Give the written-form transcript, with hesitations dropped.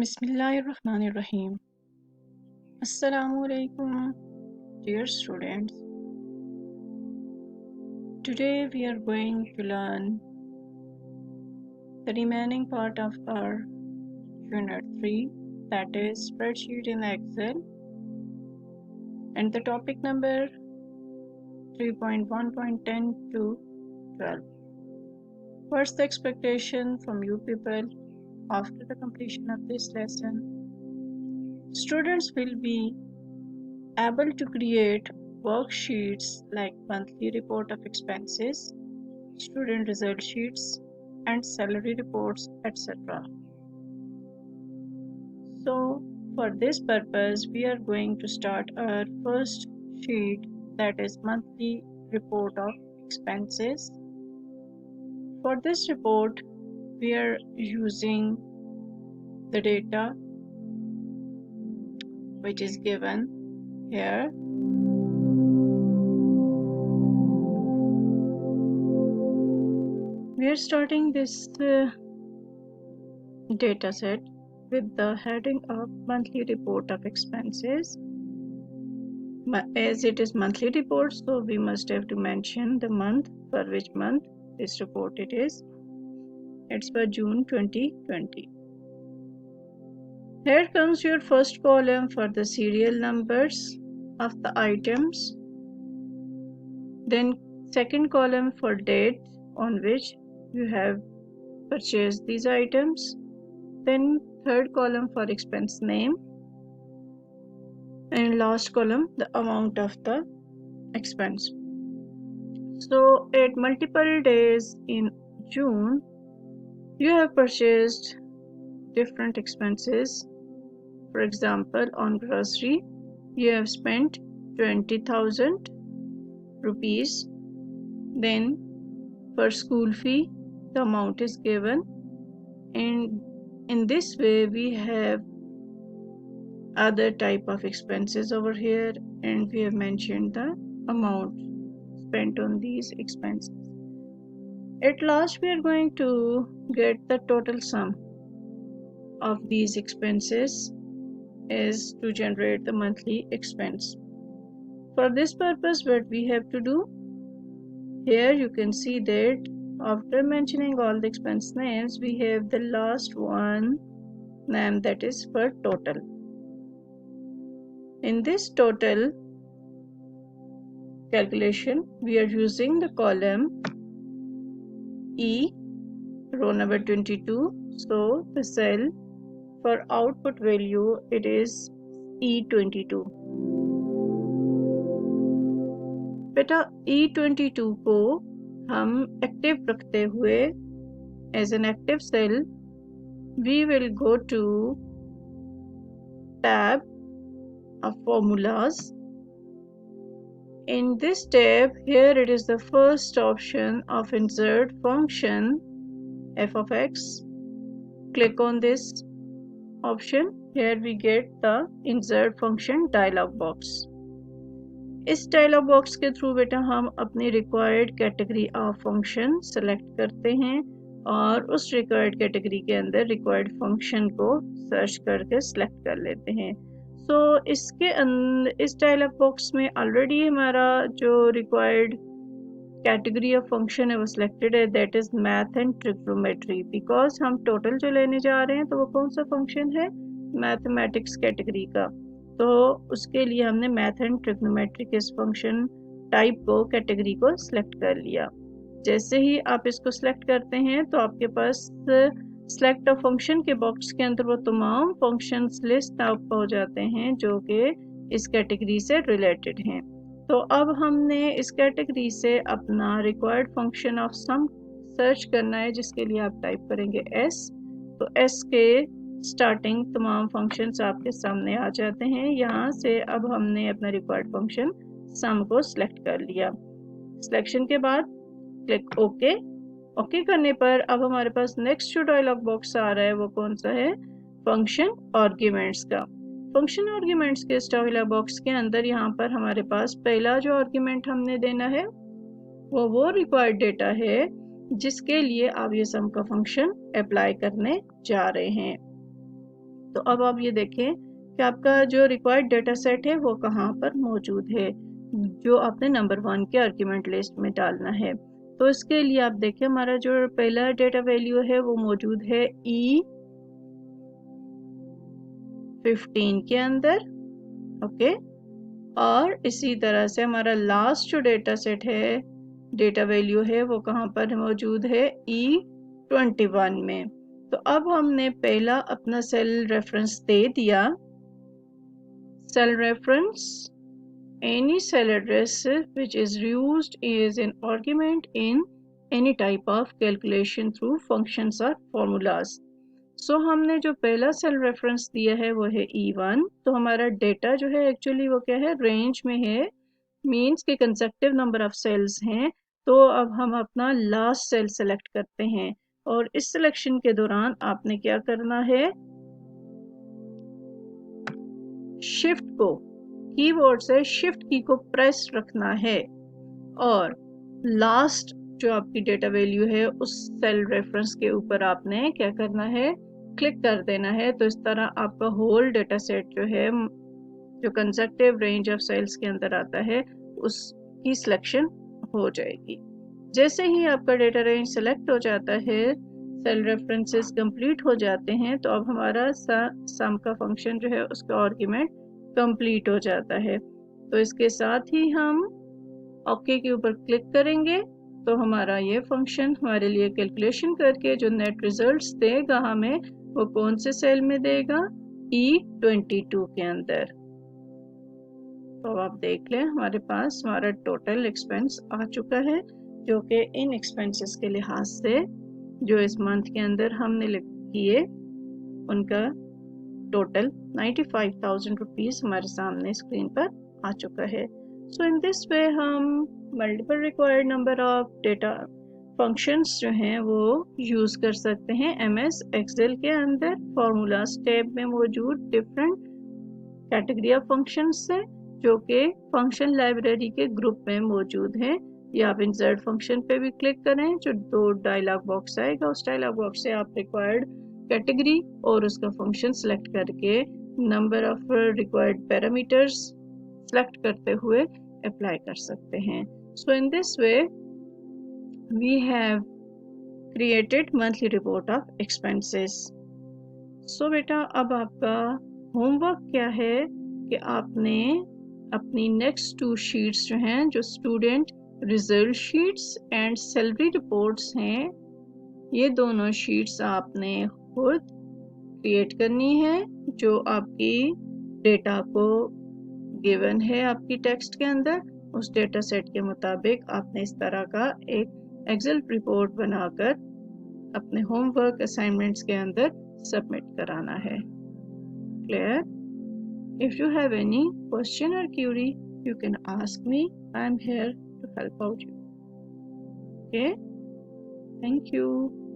Bismillahirrahmanirrahim. Assalamu alaikum, dear students. Today we are going to learn the remaining part of our Unit 3, that is Spreadsheet in Excel, and the topic number 3.1.10 to 12. What's the expectation from you people after the completion of this lesson? Students will be able to create worksheets like monthly report of expenses, student result sheets, and salary reports, etc. So, for this purpose, we are going to start our first sheet, that is monthly report of expenses. For this report, we are using the data which is given here. We are starting this data set with the heading of monthly report of expenses. As it is monthly report, so we must have to mention the month, for which month this report it is. It's for June 2020. Here comes your first column for the serial numbers of the items. Then second column for date on which you have purchased these items. Then third column for expense name. And last column the amount of the expense. So at multiple days in June, you have purchased different expenses. For example, on grocery, you have spent 20,000 rupees. Then for school fee, the amount is given. And in this way, we have other type of expenses over here, and we have mentioned the amount spent on these expenses. At last, we are going to get the total sum of these expenses is to generate the monthly expense. For this purpose, what we have to do, here you can see that after mentioning all the expense names, we have the last one name, that is for total. In this total calculation, we are using the column E, row number 22. So the cell for output value, it is E22. बेटा E22 को हम active रखते हुए as an active cell, we will go to tab of formulas. In this tab, here it is the first option of insert function f of x. Click on this option. Here we get the insert function dialog box. इस dialogue box के through बेटा हम अपनी required category of function select करते हैं और उस required category के अंदर रिक्वायर्ड फंक्शन को सर्च करके सिलेक्ट कर लेते हैं. सो इसके अंदर इस डायलॉग बॉक्स में ऑलरेडी हमारा जो रिक्वायर्ड कैटेगरी ऑफ फंक्शन है वो सिलेक्टेड है, that is math and trigonometry. Because हम टोटल जो लेने जा रहे हैं तो वो कौन सा फंक्शन है, मैथमेटिक्स कैटेगरी का. तो उसके लिए हमने मैथ एंड ट्रिग्नोमेट्री के इस फंक्शन टाइप को कैटेगरी को सिलेक्ट कर लिया. जैसे ही आप इसको सिलेक्ट करते हैं तो आपके पास सिलेक्ट ऑफ फंक्शन के बॉक्स के अंदर वो तमाम फंक्शंस लिस्ट आपको हो जाते हैं जो कि इस कैटेगरी से रिलेटेड हैं. तो अब हमने इस कैटेगरी से अपना required function of some search करना है, जिसके लिए आप टाइप करेंगे s. तो s के स्टार्टिंग तमाम फंक्शंस आपके सामने आ जाते हैं. यहाँ से अब हमने अपना रिक्वायर्ड फंक्शन सम को सिलेक्ट कर लिया. सिलेक्शन के बाद क्लिक ओके. ओके करने पर अब हमारे पास नेक्स्ट जो डायलॉग बॉक्स आ रहा है वो कौन सा है, फंक्शन आर्ग्यूमेंट्स का. फंक्शन आर्ग्यूमेंट्स के इस डायलॉग बॉक्स के अंदर यहाँ पर हमारे पास पहला जो आर्ग्यूमेंट हमने देना है वो रिक्वायर्ड डेटा है जिसके लिए आप ये सम का फंक्शन अप्लाई करने जा रहे हैं. तो अब आप ये देखें कि आपका जो रिक्वायर्ड डेटा सेट है वो कहाँ पर मौजूद है, जो आपने नंबर 1 के आर्ग्यूमेंट लिस्ट में डालना है। तो इसके लिए आप देखें हमारा जो पहला डेटा वैल्यू है वो मौजूद है E15 के अंदर, ओके। और इसी तरह से हमारा लास्ट जो डेटा सेट है, डेटा वैल्यू है, वो कहाँ पर मौजूद है, E21 में। तो अब हमने पहला अपना सेल रेफरेंस दे दिया। Cell reference, any cell address which is used is an argument in any type of calculation through functions or formulas. So हमने जो पहला सेल रेफरेंस दिया है वो है E1। तो हमारा डेटा जो है एक्चुअली वो क्या है, रेंज में है, मीन्स के कंसेक्टिव नंबर ऑफ सेल्स हैं। तो अब हम अपना लास्ट सेल सेलेक्ट करते हैं और इस सिलेक्शन के दौरान आपने क्या करना है, शिफ्ट को, कीबोर्ड से शिफ्ट की को प्रेस रखना है और लास्ट जो आपकी डेटा वैल्यू है उस सेल रेफरेंस के ऊपर आपने क्या करना है, क्लिक कर देना है। तो इस तरह आपका होल डेटा सेट जो है, जो कंसेक्टिव रेंज ऑफ सेल्स के अंदर आता है, उसकी सिलेक्शन हो जाएगी। जैसे ही आपका डेटा रेंज सेलेक्ट हो जाता है, सेल रेफरेंसेस कंप्लीट हो जाते हैं, तो अब हमारा सम का फंक्शन जो है उसका आर्ग्यूमेंट कंप्लीट हो जाता है। तो इसके साथ ही हम ओके के ऊपर क्लिक करेंगे तो हमारा ये फंक्शन हमारे लिए कैलकुलेशन करके जो नेट रिजल्ट्स देगा हमें, वो कौन से सेल में देगा, E22 के अंदर। तो आप देख लें हमारे पास हमारा टोटल एक्सपेंस आ चुका है, जो कि इन एक्सपेंसेस के लिहाज से जो इस मंथ के अंदर हमने किए उनका टोटल 95,000 रुपीज़ हमारे सामने स्क्रीन पर आ चुका है। सो इन दिस वे हम multiple required number of data functions जो हैं वो यूज़ कर सकते हैं MS एक्सेल के अंदर। फार्मूलाज टैब में मौजूद डिफरेंट कैटेगरी ऑफ फंक्शंस से, जो कि फंक्शन लाइब्रेरी के ग्रुप में मौजूद हैं। या आप इंसर्ट फंक्शन पे भी क्लिक करें, जो 2 डायलॉग बॉक्स आएगा, उस डायलॉग बॉक्स से आप रिक्वायर्ड कैटेगरी और उसका फंक्शन सेलेक्ट करके number of required parameters select करते हुए अप्लाई कर सकते हैं। So in this way we have created monthly report of expenses. So बेटा अब आपका होमवर्क क्या है कि आपने अपनी नेक्स्ट 2 शीट्स जो हैं, जो student result sheets and salary reports हैं, ये दोनों शीट्स आपने खुद क्रिएट करनी है। जो आपकी डेटा को गिवन है आपकी टेक्स्ट के अंदर, उस डेटा सेट के मुताबिक आपने इस तरह का एक एक्सेल रिपोर्ट बनाकर अपने होमवर्क असाइनमेंट्स के अंदर सबमिट कराना है। Clear? If you have any question or query, you can ask me. I am here to help out you. Okay? Thank you.